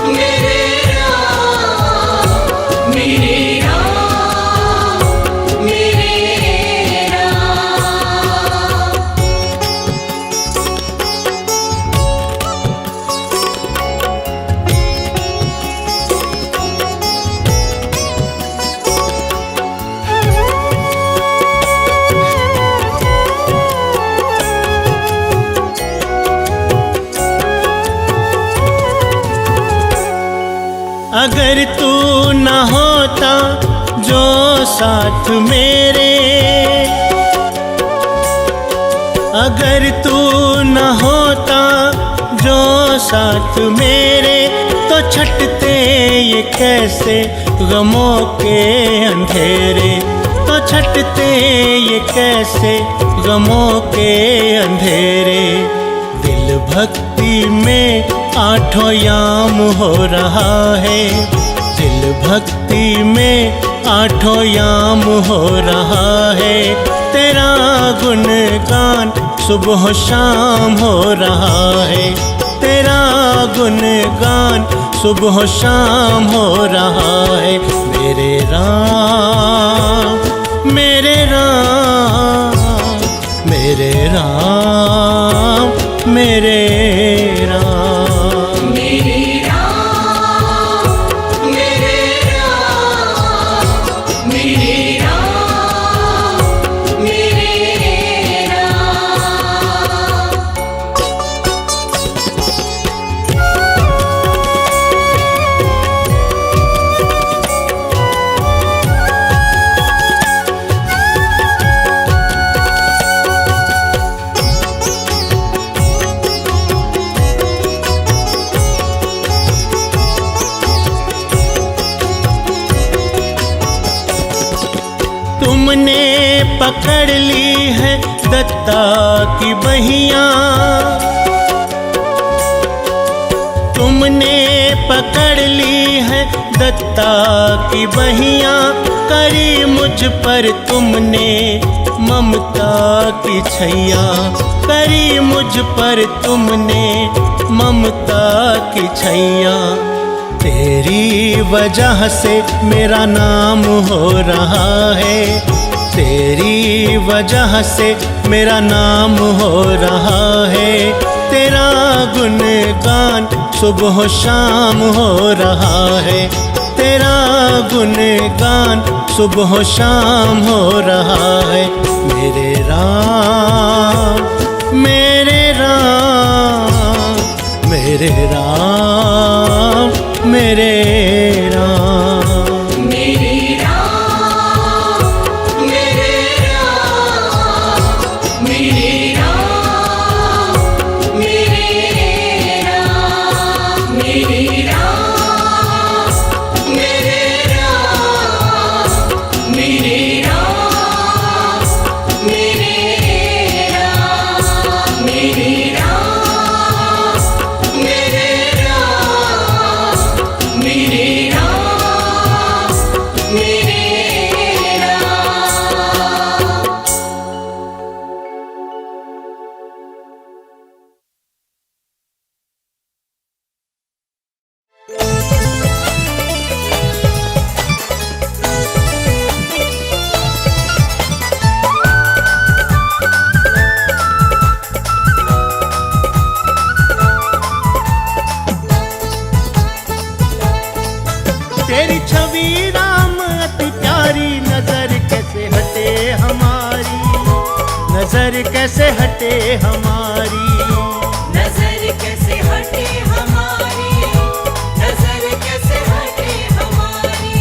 मेरे राम मेरे राम मेरे राम। अगर तू न होता जो साथ मेरे, अगर तू न होता जो साथ मेरे, तो छटते ये कैसे गमों के अंधेरे, तो छटते ये कैसे गमों के अंधेरे। दिल भक्ति में आठों याम हो रहा है, दिल भक्ति में आठों याम हो रहा है। तेरा गुणगान सुबह शाम हो रहा है, तेरा गुणगान सुबह शाम हो रहा है। मेरे राम मेरे राम मेरे राम मेरे राम मेरे राम मेरे राम मेरे राम मेरे राम। तुमने पकड़ ली है दत्ता की बहिया, तुमने पकड़ ली है दत्ता की बहिया। करी मुझ पर तुमने ममता की छैया, करी मुझ पर तुमने ममता की छैया। तेरी वजह से मेरा नाम हो रहा है, तेरी वजह से मेरा नाम हो रहा है। तेरा गुणगान सुबह शाम हो रहा है, तेरा गुणगान सुबह शाम हो रहा है। मेरे राम मेरे राम मेरे राम मेरे राम मेरे राम मेरे राम मेरे राम मेरे राम मेरे राम मेरे राम मेरे राम मेरे राम मेरे राम मेरे राम मेरे राम मेरे राम। तेरी छवि राम अति प्यारी, नजर कैसे हटे हमारी, नजर कैसे हटे हमारी। नजर कैसे हटे हमारी, नजर कैसे हटे हमारी।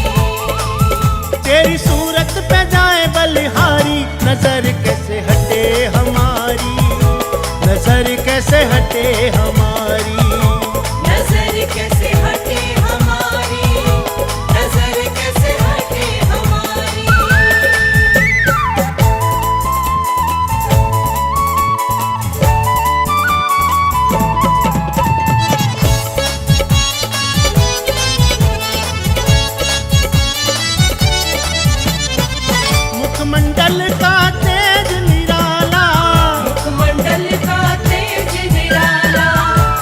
तेरी सूरत पे जाए बलिहारी, नजर कैसे हटे हमारी, नजर कैसे हटे हमारी। नजर कैसे हटे हमारी, नजर कैसे हटे हमारी। मुखमंडल का तेज निराला, मुखमंडल का तेज निराला,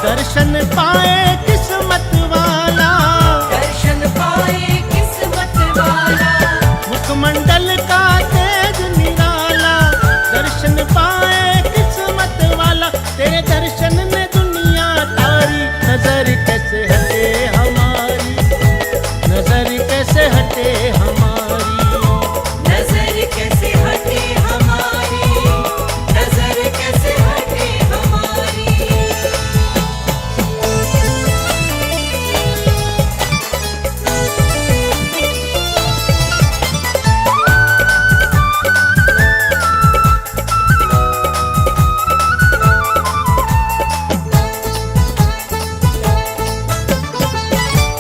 दर्शन पाए किस्मत वाला, दर्शन पाए किस्मत वाला। मुखमंडल का तेज निराला, दर्शन पाए किस्मत वाला। तेरे दर्शन ने दुनिया तारी, नजर कैसे हटे हमारी, नजर कैसे हटे हमारी। नजर कैसे हटे हमारी, नजर कैसे हटे हमारी।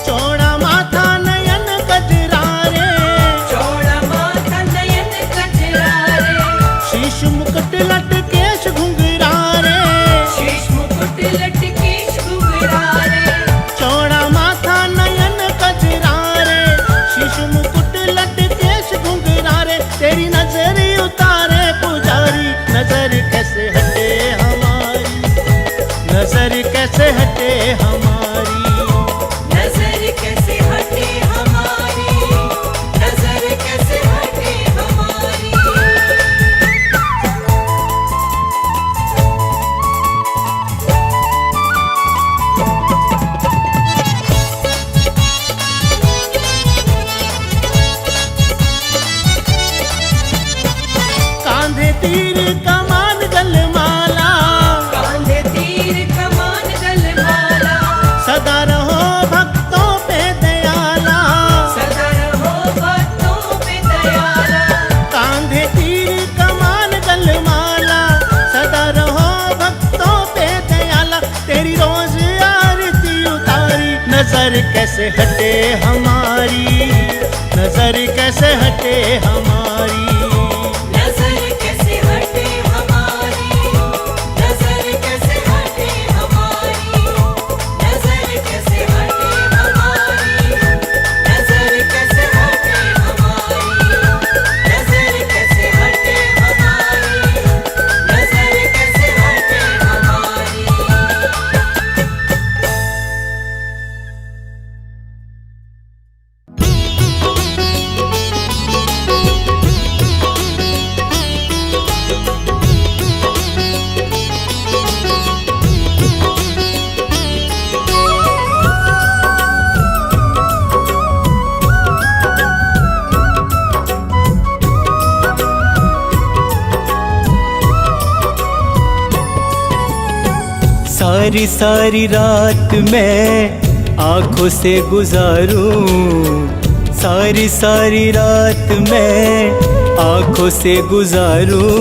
चौड़ा माथा नयन गजरारे, चौड़ा माथा नयन कजरारे, शीश मुकुट लटकेश घुंघरारे। शीश मुकुट लटकेश घुंघरारे। चौड़ा माथा नयन गजरारे, शीश मुकुट लटकेश घुंघरारे। तेरी नजर उतारे पुजारी, नजर कैसे हटे हमारी, नजर कैसे हटे हमारी। नजर कैसे हटे हमारी, नजर कैसे हटे हमारी। कांधे तीर कमान गलमाला, कांधे तीर कमान गलमाला, सदा रहो भक्तों पे दयाला। सदा रहो भक्तों पे दयाला। कांधे तीर कमान गलमाला, सदा रहो भक्तों पे दयाला। तेरी रोज आरती उतारी, नजर कैसे हटे हमारी, नजर कैसे हटे हमारी। नजर कैसे हटे हमारी, नजर कैसे हटे हमारी। नजर कैसे हटे हमारी, नजर कैसे हटे हमारी। नजर कैसे हटे हमारी, नजर कैसे हटे हमारी। सारी सारी रात मैं आँखों से गुजारूं, सारी सारी रात मैं आँखों से गुजारूं।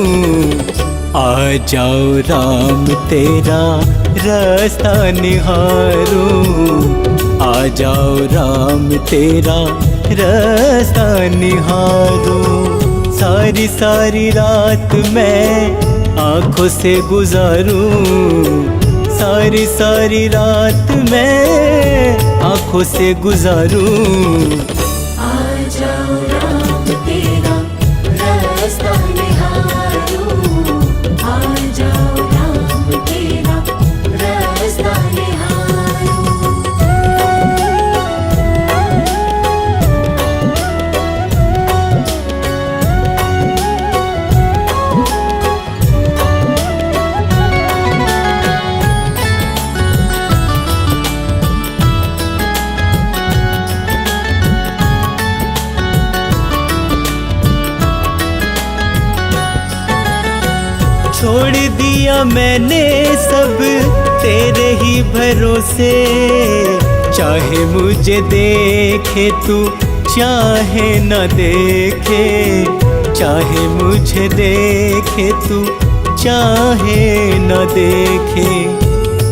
आ जाओ राम तेरा रास्ता निहारूं, आ जाओ राम तेरा रास्ता निहारूं। सारी सारी रात मैं आँखों से गुजारूं, सारी सारी रात मैं आँखों से गुजारूं। आ जाओ राम तेरा रास्ता निहारूं, आ जाओ राम तेरा रास्ता निहारूं। छोड़ दिया मैंने सब तेरे ही भरोसे, चाहे मुझे देखे तू चाहे न देखे, चाहे मुझे देखे तू चाहे न देखे।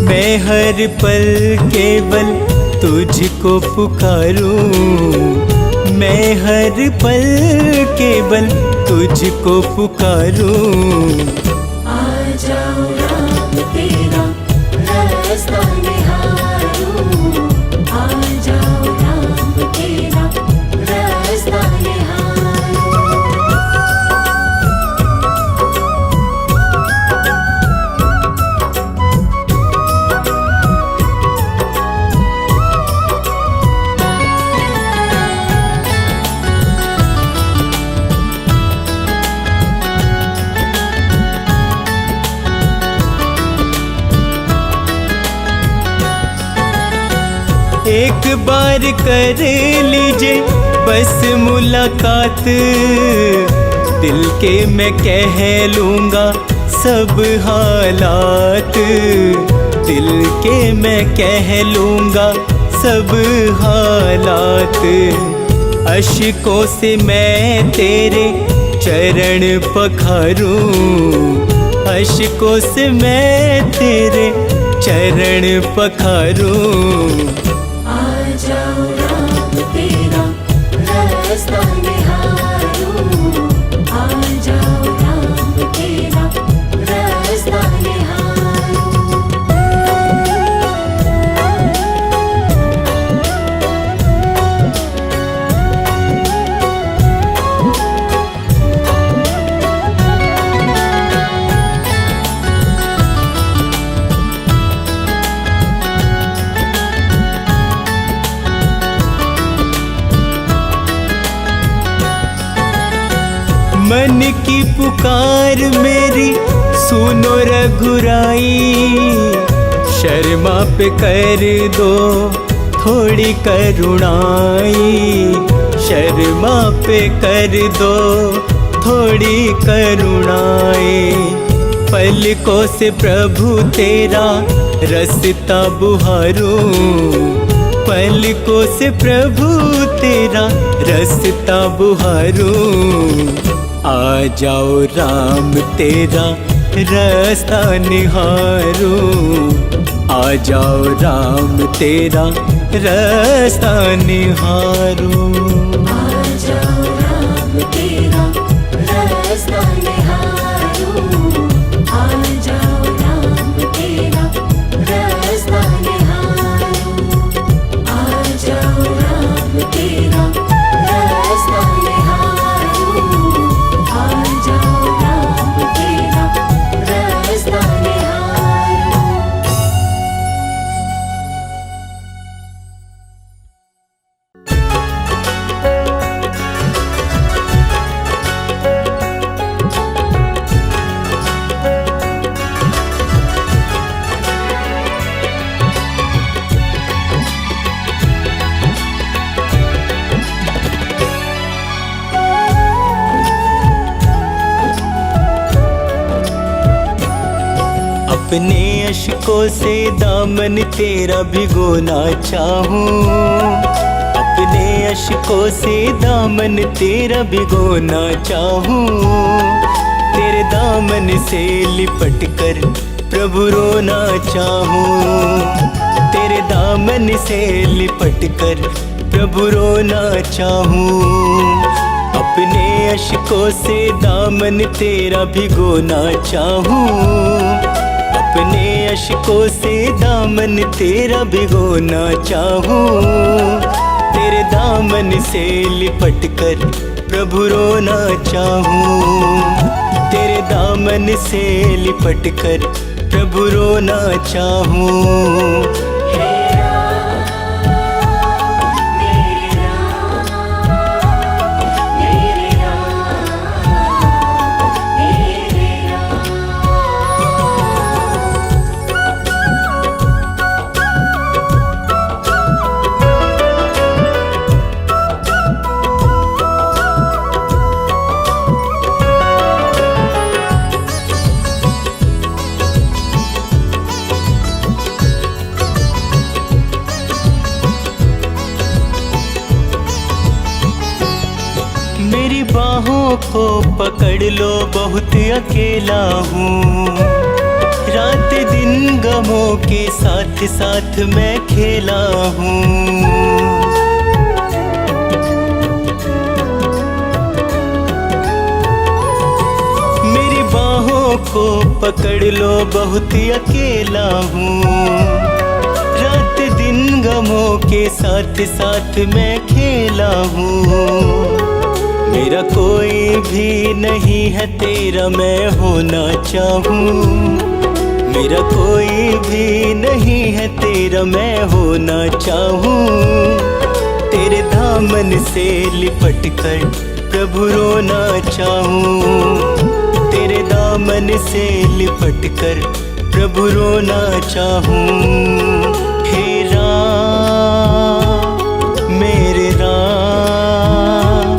मैं हर पल केवल तुझको पुकारूं, मैं हर पल केवल तुझको पुकारूं। आ जाओ राम तेरा रास्ता निहारूं, आ जाओ राम तेरा रास्ता निहारूं। एक बार कर लीजिए बस मुलाकात, दिल के मैं कह लूँगा सब हालात, दिल के मैं कह लूँगा सब हालात। अश्कों से मैं तेरे चरण पखारूं, अश्कों से मैं तेरे चरण पखारूं। आ जाओ राम तेरा रास्ता निहारूं, आ जाओ राम तेरा रास्ता निहारूं। मन की पुकार मेरी सुनो रघुराई, शर्मा पे कर दो थोड़ी करुणाई, शर्मा पे कर दो थोड़ी करुणाई। पलकों से प्रभु तेरा रास्ता बुहारूं, पलकों से प्रभु तेरा रास्ता बुहारूं। आ जाओ राम तेरा रास्ता निहारूं, आ जाओ राम तेरा रास्ता निहारूं। आ जाओ राम तेरा रास्ता निहारूं, आ जाओ राम तेरा रास्ता निहारूं, आ जाओ राम तेरा रास्ता निहारूं, आ जाओ राम तेरा रास्ता निहारूं। अपने अश्कों से दामन तेरा भिगोना चाहूं, अपने अश्कों से दामन तेरा भिगोना चाहूं। तेरे दामन से लिपट कर प्रभु रोना चाहूं, तेरे दामन से लिपट कर प्रभु रोना चाहूं। अपने अश्कों से दामन तेरा भिगोना चाहूं, अपने अश्कों से दामन तेरा भिगोना चाहूं। तेरे दामन से लिपट कर प्रभु रोना चाहूं, तेरे दामन से लिपट कर प्रभु रोना चाहूं। मेरी बाहों को पकड़ लो, बहुत अकेला हूँ। रात दिन गमों के साथ साथ मैं खेला हूँ। मेरी बाहों को पकड़ लो, बहुत अकेला हूँ। रात दिन गमों के साथ साथ मैं खेला हूँ। मेरा कोई भी नहीं है तेरा मैं होना चाहूँ, मेरा कोई भी नहीं है तेरा मैं होना चाहूँ। तेरे दामन से लिपट कर प्रभु रोना चाहूँ, तेरे दामन से लिपट कर प्रभु रोना चाहूँ। हे राम मेरे राम,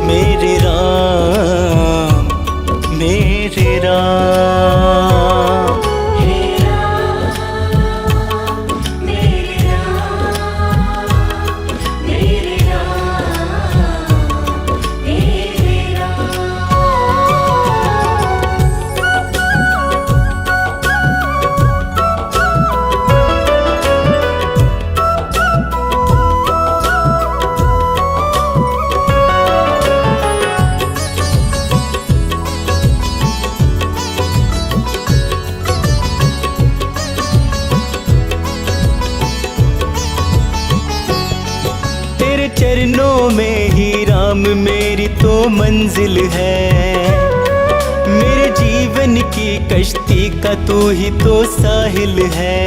मेरे राम मेरे राम। हे राम मेरे राम, मेरे राम मेरे राम। तेरे चरणों में ही राम मेरी तो मंजिल है। मेरे जीवन की कश्ती का तू ही तो साहिल है।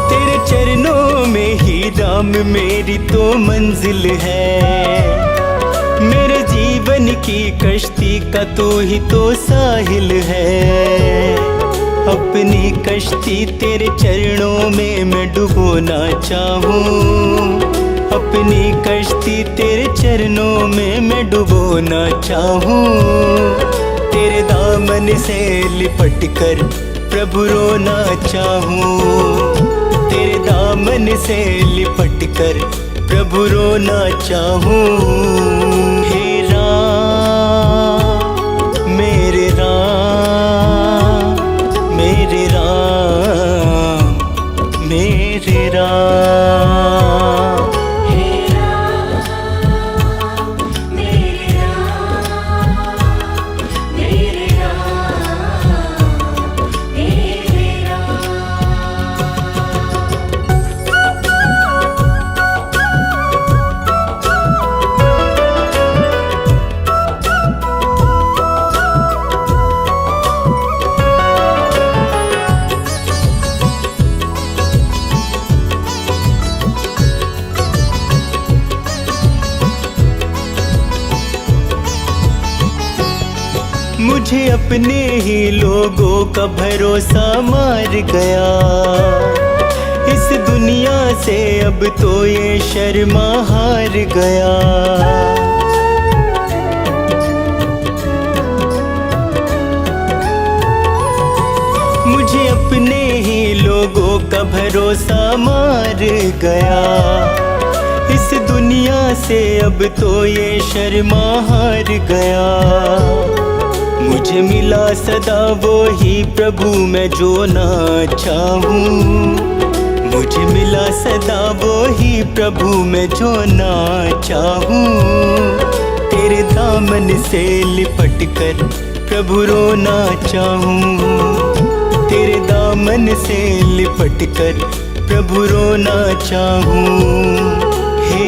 तेरे चरणों में ही राम मेरी तो मंजिल है। मेरे जीवन की कश्ती का तू ही तो साहिल है। अपनी कश्ती तेरे चरणों में मैं डुबोना चाहूँ, अपनी कश्ती तेरे चरणों में मैं डुबोना चाहूँ। तेरे दामन से लिपट कर प्रभु रोना चाहूँ, तेरे दामन से लिपट कर प्रभु रोना चाहूँ। हे राम मेरे राम, मेरे राम मेरे राम। हे राम मेरे राम, मेरे राम मेरे राम। मुझे अपने ही लोगों का भरोसा मार गया। इस दुनिया से अब तो ये शर्मा हार गया। मुझे अपने ही लोगों का भरोसा मार गया। इस दुनिया से अब तो ये शर्मा हार गया। मुझे मिला सदा वो ही प्रभु मैं जो ना चाहूं। मुझे मिला सदा वो ही प्रभु मैं जो ना चाहूं। तेरे दामन से लिपट कर प्रभु रोना चाहूं। तेरे दामन से लिपट कर प्रभु रोना चाहूं। हे